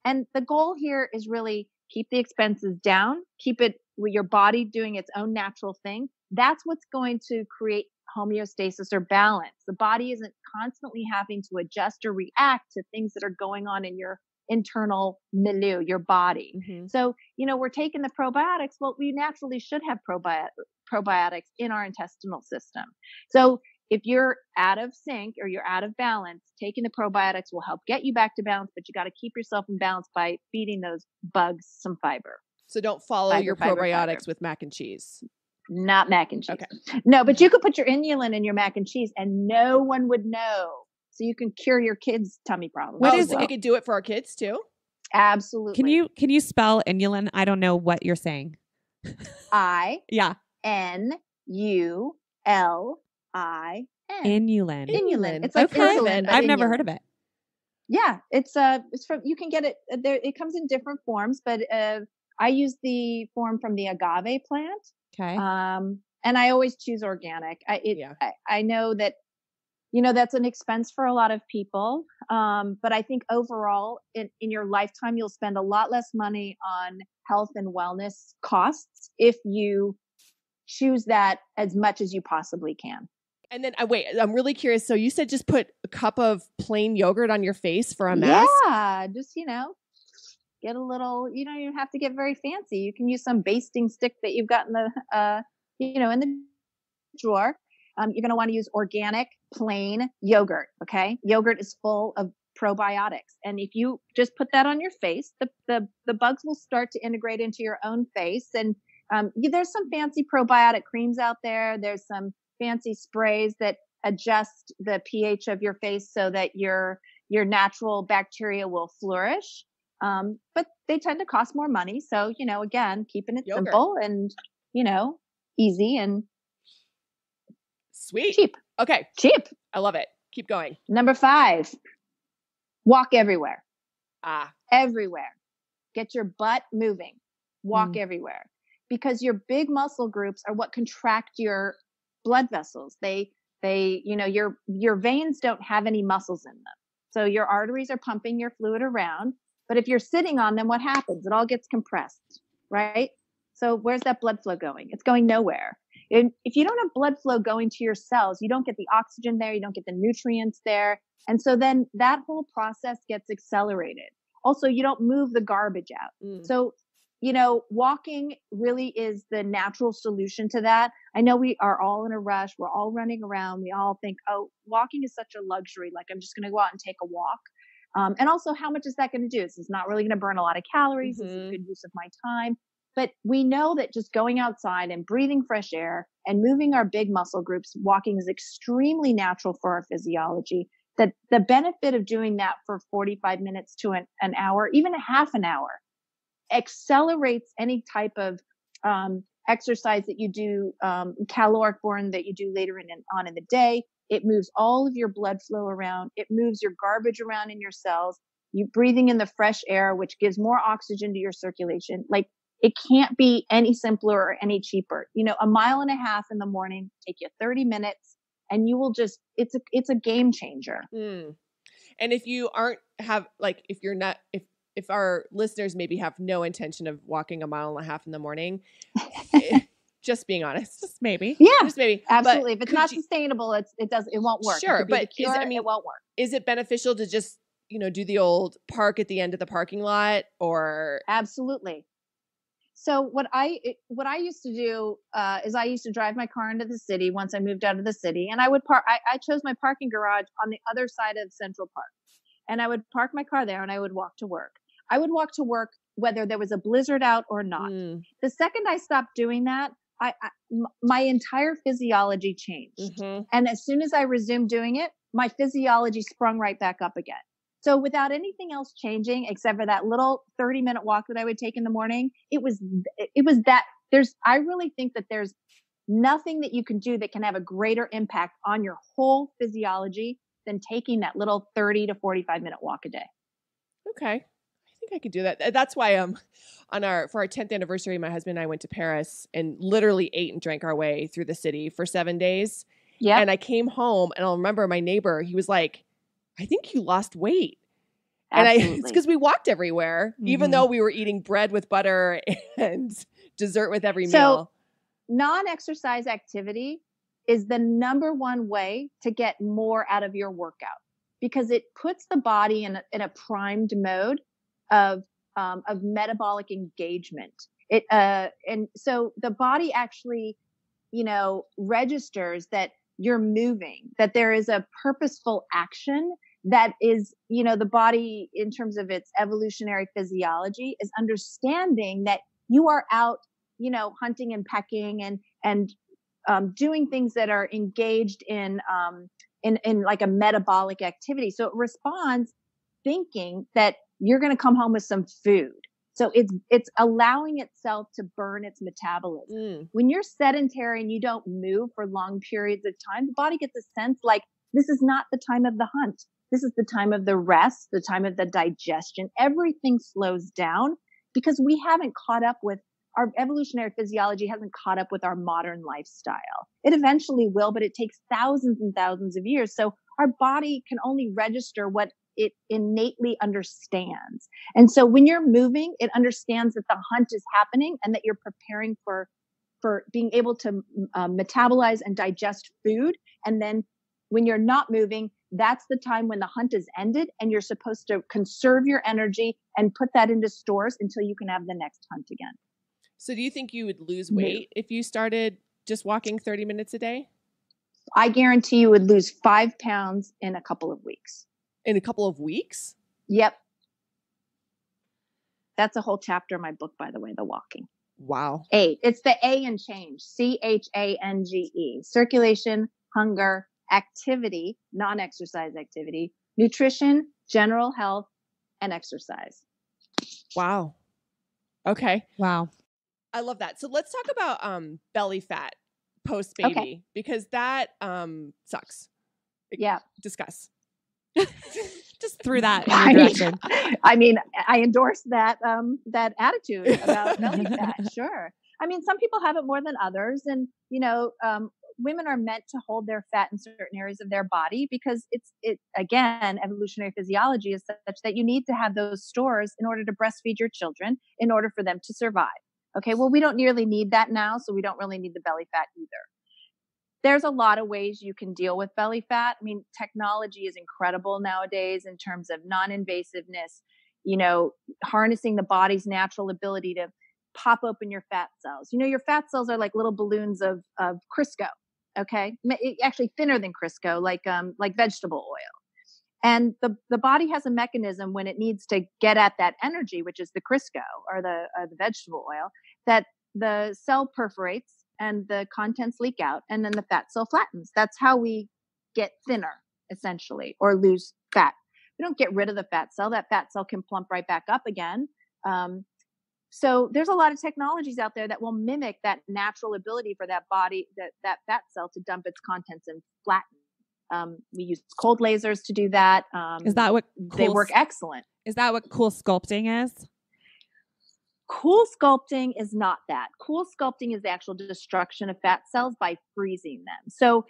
And the goal here is really keep the expenses down, keep it with your body doing its own natural thing. That's what's going to create homeostasis or balance. The body isn't constantly having to adjust or react to things that are going on in your internal milieu, your body. Mm-hmm. So, we're taking the probiotics. Well, we naturally should have probiotics in our intestinal system. So if you're out of sync or you're out of balance, taking the probiotics will help get you back to balance, but you got to keep yourself in balance by feeding those bugs some fiber. So don't follow Fiber, your fiber, probiotics fiber. with mac and cheese. Not mac and cheese. Okay. No, but you could put your inulin in your mac and cheese and no one would know. So you can cure your kids' tummy problems. What Oh, is so it? we could do it for our kids too? Absolutely. Can you spell inulin? I don't know what you're saying. Yeah. INULIN. Inulin. Inulin. It's like Okay. insulin. but I've never inulin. heard of it. Yeah, it's from, you can get it there. It comes in different forms, but I use the form from the agave plant. Okay. And I always choose organic. I know that, that's an expense for a lot of people. But I think overall in your lifetime, you'll spend a lot less money on health and wellness costs if you choose that as much as you possibly can. And then wait, I'm really curious. So you said just put a cup of plain yogurt on your face for a mask? Yeah, just, get a little, you don't even have to get very fancy. You can use some basting stick that you've got in the, in the drawer. You're going to want to use organic, plain yogurt. Okay. Yogurt is full of probiotics. And if you just put that on your face, the bugs will start to integrate into your own face. And there's some fancy probiotic creams out there. There's some fancy sprays that adjust the pH of your face so that your natural bacteria will flourish. But they tend to cost more money. So, again, keeping it Yogurt. simple and, easy and Sweet. cheap. Okay. Cheap. I love it. Keep going. Number 5, walk everywhere. Ah. Everywhere. Get your butt moving. Walk everywhere. Because your big muscle groups are what contract your blood vessels. Your veins don't have any muscles in them. So your arteries are pumping your fluid around, But if you're sitting on them, what happens? It all gets compressed, right? So where's that blood flow going? It's going nowhere. And if you don't have blood flow going to your cells, you don't get the oxygen there, you don't get the nutrients there. And so then that whole process gets accelerated. Also, you don't move the garbage out. So, walking really is the natural solution to that. I know we are all in a rush. We're all running around. We all think, oh, walking is such a luxury. Like, I'm just going to go out and take a walk. And also, how much is that going to do? It's not really going to burn a lot of calories. This is a good use of my time. But we know that just going outside and breathing fresh air and moving our big muscle groups, walking is extremely natural for our physiology. That the benefit of doing that for 45 minutes to an hour, even a half an hour, accelerates any type of exercise that you do, caloric burn that you do later on in the day. It moves all of your blood flow around. It moves your garbage around in your cells. You breathing in the fresh air, which gives more oxygen to your circulation. Like, it can't be any simpler or any cheaper. A mile and a half in the morning, take you 30 minutes, and you will just, it's a game changer. And if you if our listeners maybe have no intention of walking a mile and a half in the morning, just being honest, Just maybe. Yeah, just maybe. absolutely. If it's not sustainable, it won't work. Sure, It could be but the cure, it won't work. Is it beneficial to just, do the old park at the end of the parking lot, or? Absolutely. So what I used to do is I used to drive my car into the city once I moved out of the city, and I would park. I chose my parking garage on the other side of Central Park, and I would park my car there, and I would walk to work. I would walk to work whether there was a blizzard out or not. The second I stopped doing that, my entire physiology changed, and as soon as I resumed doing it, my physiology sprung right back up again. So without anything else changing, except for that little 30-minute walk that I would take in the morning, it was that I really think that there's nothing that you can do that can have a greater impact on your whole physiology than taking that little 30 to 45-minute walk a day. Okay. I think I could do that. That's why for our 10th anniversary, my husband and I went to Paris and literally ate and drank our way through the city for 7 days. Yeah. And I came home, and I'll remember my neighbor, he was like, I think you lost weight. Absolutely. And it's because we walked everywhere, even though we were eating bread with butter and dessert with every meal. Non-exercise activity is the number one way to get more out of your workout, because it puts the body in a primed mode of metabolic engagement. And so the body actually, registers that you're moving, that there is a purposeful action that is, the body, in terms of its evolutionary physiology, is understanding that you are out, hunting and pecking and doing things that are engaged in like a metabolic activity. So it responds thinking that you're going to come home with some food. So it's allowing itself to burn its metabolism. When you're sedentary and you don't move for long periods of time, the body gets a sense like, this is not the time of the hunt. This is the time of the rest, the time of the digestion. Everything slows down because we haven't caught up with our evolutionary physiology, hasn't caught up with our modern lifestyle. It eventually will, but it takes thousands and thousands of years. So our body can only register what it innately understands. And so when you're moving, it understands that the hunt is happening and that you're preparing for being able to metabolize and digest food. And then when you're not moving, that's the time when the hunt is ended, and you're supposed to conserve your energy and put that into stores until you can have the next hunt again. So do you think you would lose weight if you started just walking 30 minutes a day? I guarantee you would lose 5 pounds in a couple of weeks. In a couple of weeks? Yep. That's a whole chapter in my book, by the way, The Walking. Wow. It's the A in change. CHANGE. Circulation, hunger, activity, non-exercise activity, nutrition, general health, and exercise. Wow. Okay. Wow. I love that. So let's talk about belly fat post baby, because that sucks. Yeah. Discuss. Just threw that in your direction. I mean, I endorse that attitude about belly fat. Sure. I mean, some people have it more than others, and women are meant to hold their fat in certain areas of their body because again, evolutionary physiology is such that you need to have those stores in order to breastfeed your children, in order for them to survive. Okay, well, we don't nearly need that now, so we don't really need the belly fat either. There's a lot of ways you can deal with belly fat. I mean, technology is incredible nowadays in terms of non-invasiveness, harnessing the body's natural ability to pop open your fat cells. Your fat cells are like little balloons of Crisco, okay? Actually thinner than Crisco, like vegetable oil. And the body has a mechanism when it needs to get at that energy, which is the Crisco or the vegetable oil, that the cell perforates and the contents leak out, and then the fat cell flattens. That's how we get thinner, essentially, or lose fat. We don't get rid of the fat cell. That fat cell can plump right back up again. So there's a lot of technologies out there that will mimic that natural ability for that body, that fat cell to dump its contents and flatten. We use cold lasers to do that. Is that what they work excellent? Is that what cool sculpting is? Cool sculpting is not that. Cool sculpting is the actual destruction of fat cells by freezing them. So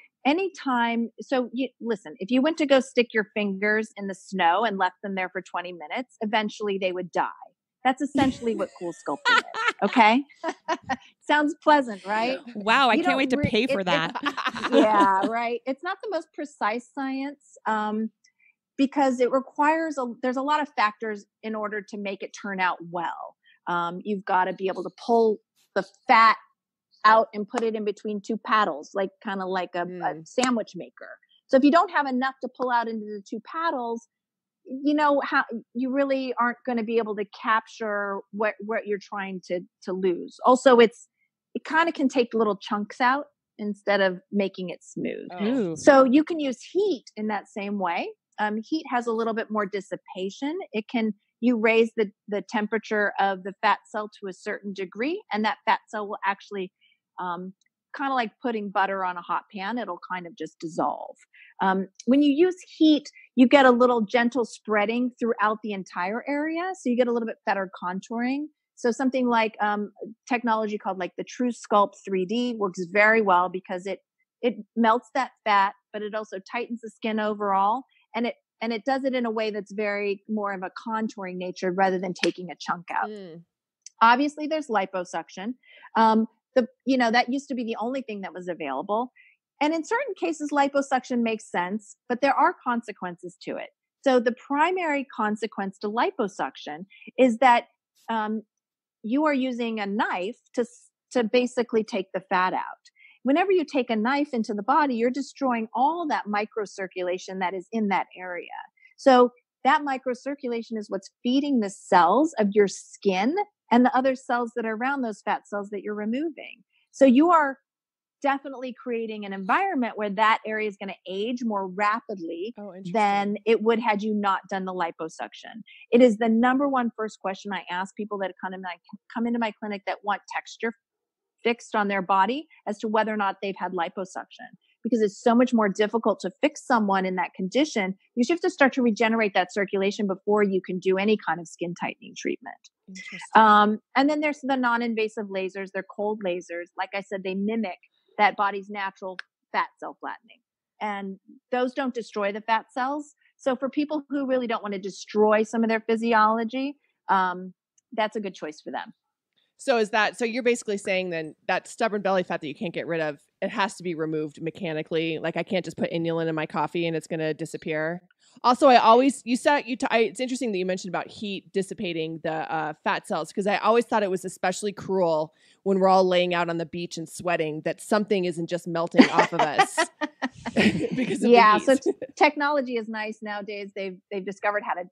listen, if you went to go stick your fingers in the snow and left them there for 20 minutes, eventually they would die. That's essentially what cool sculpting is. Okay. Sounds pleasant, right? Wow. I can't wait to pay for that. Yeah. Right. It's not the most precise science, because it requires there's a lot of factors in order to make it turn out well. You've got to be able to pull the fat out and put it in between two paddles, kind of like a sandwich maker. So if you don't have enough to pull out into the two paddles, how you really aren't going to be able to capture what you're trying to lose. Also, it kind of can take little chunks out instead of making it smooth. Oh. So you can use heat in that same way. Heat has a little bit more dissipation. You raise the temperature of the fat cell to a certain degree, and that fat cell will actually, kind of like putting butter on a hot pan, it'll kind of just dissolve. When you use heat, you get a little gentle spreading throughout the entire area. So you get a little bit better contouring. So something like technology called like the True Sculpt 3D works very well because it melts that fat, but it also tightens the skin overall. And it does it in a way that's very more of a contouring nature rather than taking a chunk out. Obviously, there's liposuction. That used to be the only thing that was available. And in certain cases, liposuction makes sense, but there are consequences to it. So the primary consequence to liposuction is that you are using a knife to basically take the fat out. Whenever you take a knife into the body, you're destroying all that microcirculation that is in that area. So that microcirculation is what's feeding the cells of your skin and the other cells that are around those fat cells that you're removing. So you are definitely creating an environment where that area is going to age more rapidly than it would had you not done the liposuction. It is the number one first question I ask people that come into my clinic that want texture fixed on their body as to whether or not they've had liposuction, because it's so much more difficult to fix someone in that condition. You have to start to regenerate that circulation before you can do any kind of skin tightening treatment. And then there's the non-invasive lasers. They're cold lasers. Like I said, they mimic that body's natural fat cell flattening, and those don't destroy the fat cells. So for people who really don't want to destroy some of their physiology, that's a good choice for them. So you're basically saying then that stubborn belly fat that you can't get rid of, it has to be removed mechanically. Like I can't just put inulin in my coffee and it's going to disappear. Also, it's interesting that you mentioned about heat dissipating the fat cells, because I always thought it was especially cruel when we're all laying out on the beach and sweating that something isn't just melting off of us. Because of the heat. So technology is nice nowadays. They've discovered how to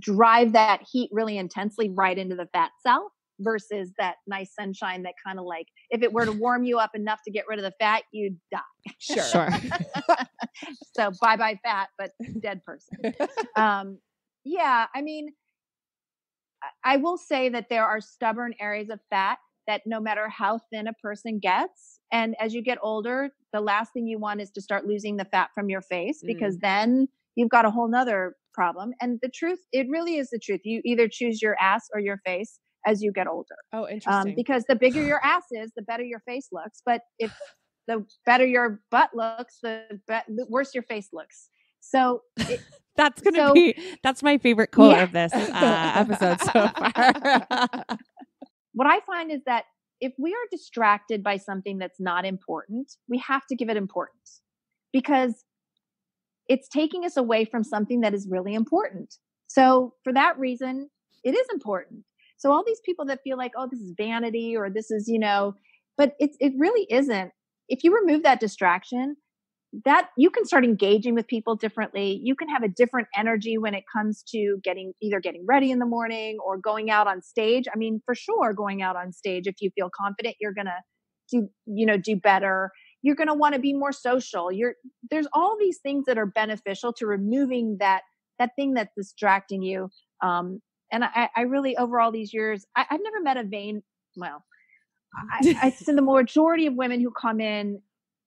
drive that heat really intensely right into the fat cell, versus that nice sunshine that kind of like, if it were to warm you up enough to get rid of the fat, you'd die. Sure. So bye-bye fat, but dead person. I mean, I will say that there are stubborn areas of fat that no matter how thin a person gets, and as you get older, the last thing you want is to start losing the fat from your face, because then you've got a whole nother problem. And the truth, it really is the truth. You either choose your ass or your face as you get older. Oh, interesting. Because the bigger your ass is, the better your face looks. But if the better your butt looks, the worse your face looks. So That's gonna So- be that's my favorite quote Yeah. of this episode so far. what I find is that if we are distracted by something that's not important, we have to give it importance because it's taking us away from something that is really important. So for that reason, it is important. So all these people that feel like, oh, this is vanity or this is, but it really isn't. If you remove that distraction, that you can start engaging with people differently. You can have a different energy when it comes to either getting ready in the morning or going out on stage. I mean, for sure, going out on stage, if you feel confident, you're going to do better. You're going to want to be more social. There's all these things that are beneficial to removing that thing that's distracting you. And I really, over all these years, I've never met a vain, I see the majority of women who come in,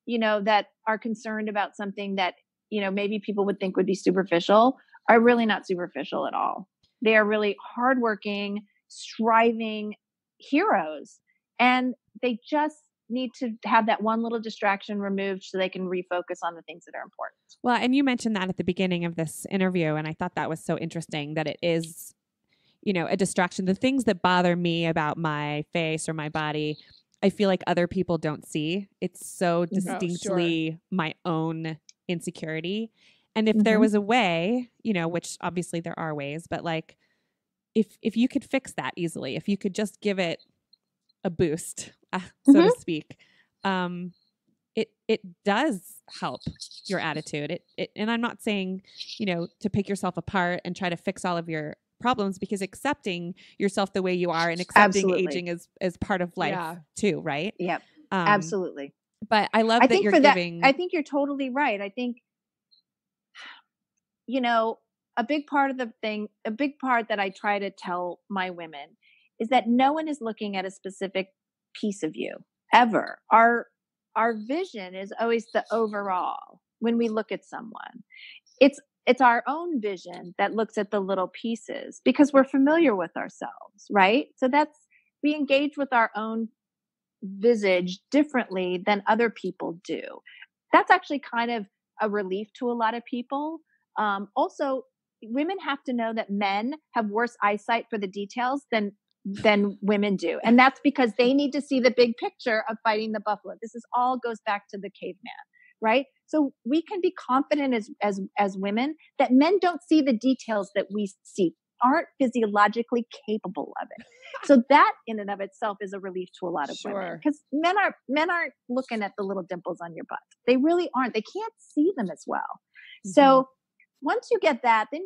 that are concerned about something that, maybe people would think would be superficial are really not superficial at all. They are really hardworking, striving heroes. And they just need to have that one little distraction removed so they can refocus on the things that are important. Well, and you mentioned that at the beginning of this interview, and I thought that was so interesting that it is, a distraction. The things that bother me about my face or my body, I feel like other people don't see. It's so distinctly my own insecurity. And if there was a way, which obviously there are ways, but like if you could fix that easily, if you could just give it a boost, so to speak, it does help your attitude. And I'm not saying, to pick yourself apart and try to fix all of your problems, because accepting yourself the way you are and accepting aging is part of life too, right? Yep. Absolutely. But I love that you're giving. I think you're totally right. I think, a big part that I try to tell my women is that no one is looking at a specific piece of you ever. Our vision is always the overall when we look at someone. It's our own vision that looks at the little pieces because we're familiar with ourselves, right? So we engage with our own visage differently than other people do. That's actually kind of a relief to a lot of people. Also, women have to know that men have worse eyesight for the details than women do. And that's because they need to see the big picture of fighting the buffalo. This all goes back to the caveman, right? So we can be confident as women that men don't see the details that we see, aren't physiologically capable of it. So that in and of itself is a relief to a lot of women, because men aren't looking at the little dimples on your butt. They really aren't. They can't see them as well. So once you get that, then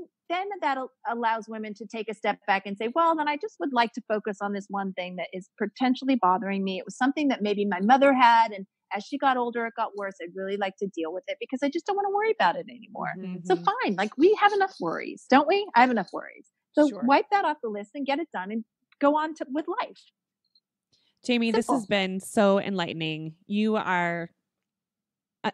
that allows women to take a step back and say, well, then I just would like to focus on this one thing that is potentially bothering me. It was something that maybe my mother had, and as she got older, it got worse. I'd really like to deal with it because I just don't want to worry about it anymore. So fine. Like, we have enough worries, don't we? I have enough worries. So wipe that off the list and get it done and go on with life. Jamé, Simple. This has been so enlightening. You are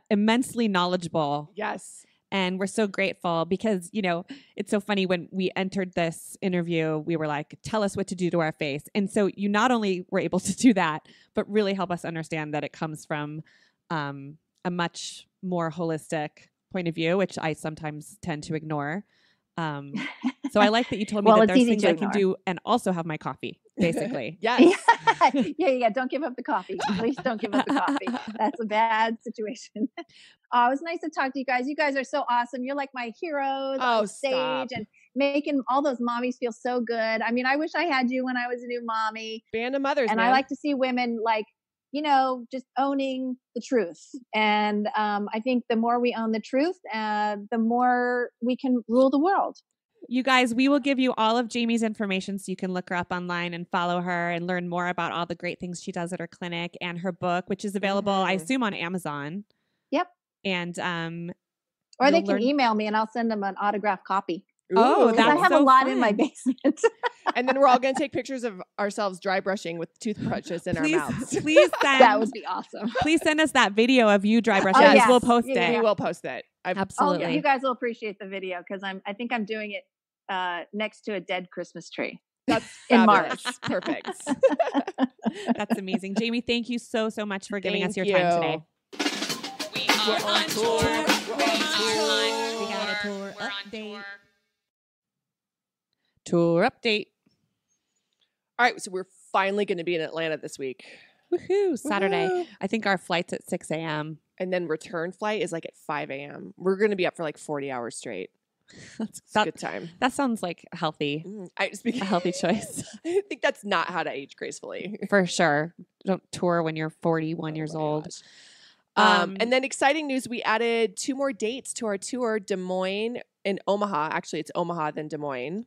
immensely knowledgeable. Yes. And we're so grateful because, it's so funny when we entered this interview, we were like, tell us what to do to our face. And so you not only were able to do that, but really help us understand that it comes from a much more holistic point of view, which I sometimes tend to ignore. So I like that you told me that there's things I can do and also have my coffee, basically. Yes. Yeah. Don't give up the coffee. Please don't give up the coffee. That's a bad situation. Oh, it was nice to talk to you guys. You guys are so awesome. You're like my heroes on stage and making all those mommies feel so good. I mean, I wish I had you when I was a new mommy. Band of mothers, and man. I like to see women just owning the truth. And I think the more we own the truth, the more we can rule the world. You guys, we will give you all of Jamie's information so you can look her up online and follow her and learn more about all the great things she does at her clinic and her book, which is available, I assume, on Amazon. Yep. And or they can email me and I'll send them an autographed copy. Oh, because I have a lot in my basement. And then we're all going to take pictures of ourselves dry brushing with toothbrushes in our mouths. Please send. That would be awesome. Please send us that video of you dry brushing. Yes. We'll post it. We will post it. Absolutely. Oh, you guys will appreciate the video because I think I'm doing it next to a dead Christmas tree. That's in fabulous. March. Perfect. That's amazing. Jamie, thank you so much for giving us your time today. We're on tour. We're on tour. We got a tour update. Tour update. All right, so we're finally going to be in Atlanta this week. Woohoo! Saturday. Woohoo. I think our flight's at 6 a.m. And then return flight is like at 5 a.m. We're going to be up for like 40 hours straight. That's It's a good time. That sounds like healthy. A A healthy choice. I think that's not how to age gracefully. For sure. Don't tour when you're 41 years my old. gosh. And then exciting news, we added 2 more dates to our tour, Des Moines and Omaha. Actually, it's Omaha, then Des Moines.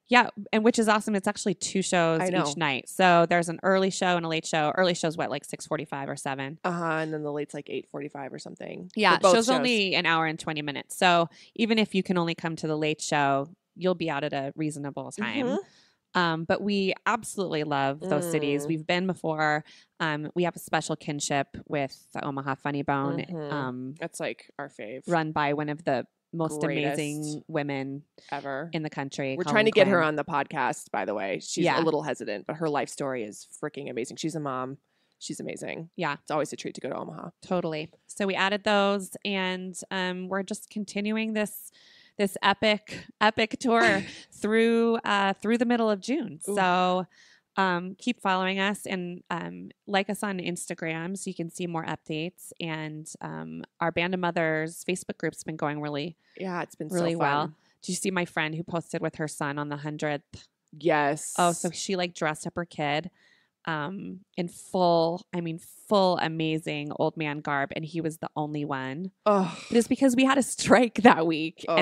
Yeah, and which is awesome. It's actually 2 shows I know. each night. So there's an early show and a late show. Early show's what, like 6:45 or 7? And then the late's like 8:45 or something. Yeah, For both show's only an hour and 20 minutes. So even if you can only come to the late show, you'll be out at a reasonable time. But we absolutely love those cities. We've been before. We have a special kinship with the Omaha Funny Bone, That's like our fave run by one of the most Greatest amazing women ever. in the country. We're Colleen trying to get her Quinn. on the podcast, by the way. She's Yeah. a little hesitant, but her life story is freaking amazing. She's a mom. She's amazing. Yeah. It's always a treat to go to Omaha. Totally. So we added those, and we're just continuing this epic tour through the middle of June. Ooh. So keep following us and like us on Instagram so you can see more updates. And our Band of Mothers Facebook group's been going really Yeah, it's been really so well. fun. Did you see my friend who posted with her son on the 100th? Yes. Oh, so she like dressed up her kid in full amazing old man garb, and he was the only one. Oh, But it's because we had a strike that week, Oh.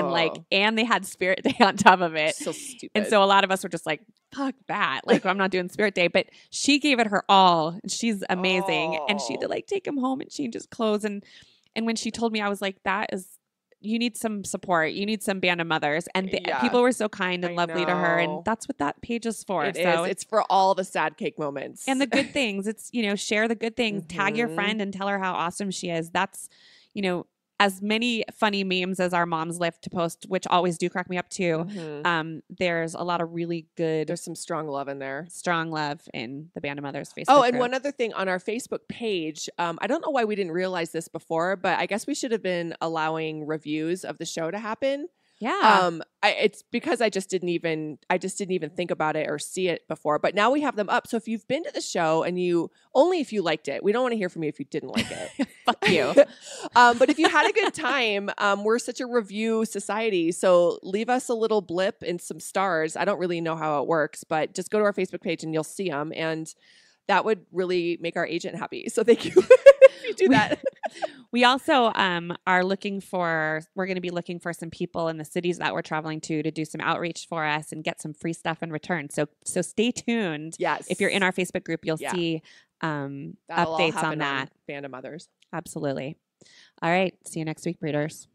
and they had Spirit Day on top of it. so stupid. And so a lot of us were just like, fuck that. Like, I'm not doing Spirit Day. But she gave it her all. And she's amazing. And she had to like take him home and change his clothes. And when she told me, I was like, you need some support. You need some Band of Mothers. And Yeah. people were so kind and I lovely to her. know. And that's what that page is for. It so is. It's for all the sad cake moments. and the good things. It's, share the good things. Tag your Mhm. friend and tell her how awesome she is. That's, as many funny memes as our moms live to post, which always do crack me up too. Mhm. There's a lot of really good, There's some strong love in there. strong love in the Band of Mothers Facebook Oh, and group. one other thing on our Facebook page, I don't know why we didn't realize this before, but I guess we should have been allowing reviews of the show to happen. Yeah. It's because I just didn't even think about it or see it before. But now we have them up. So if you've been to the show and only if you liked it, we don't want to hear from you if you didn't like it. Fuck you. But if you had a good time, we're such a review society. So leave us a little blip and some stars. I don't really know how it works, but just go to our Facebook page and you'll see them. And that would really make our agent happy. So thank you if you do that. We also we're going to be looking for some people in the cities that we're traveling to do some outreach for us and get some free stuff in return. So stay tuned. Yes. If you're in our Facebook group, you'll Yeah. see That'll all updates happen on that. Band of Mothers. Absolutely. All right. See you next week, breeders.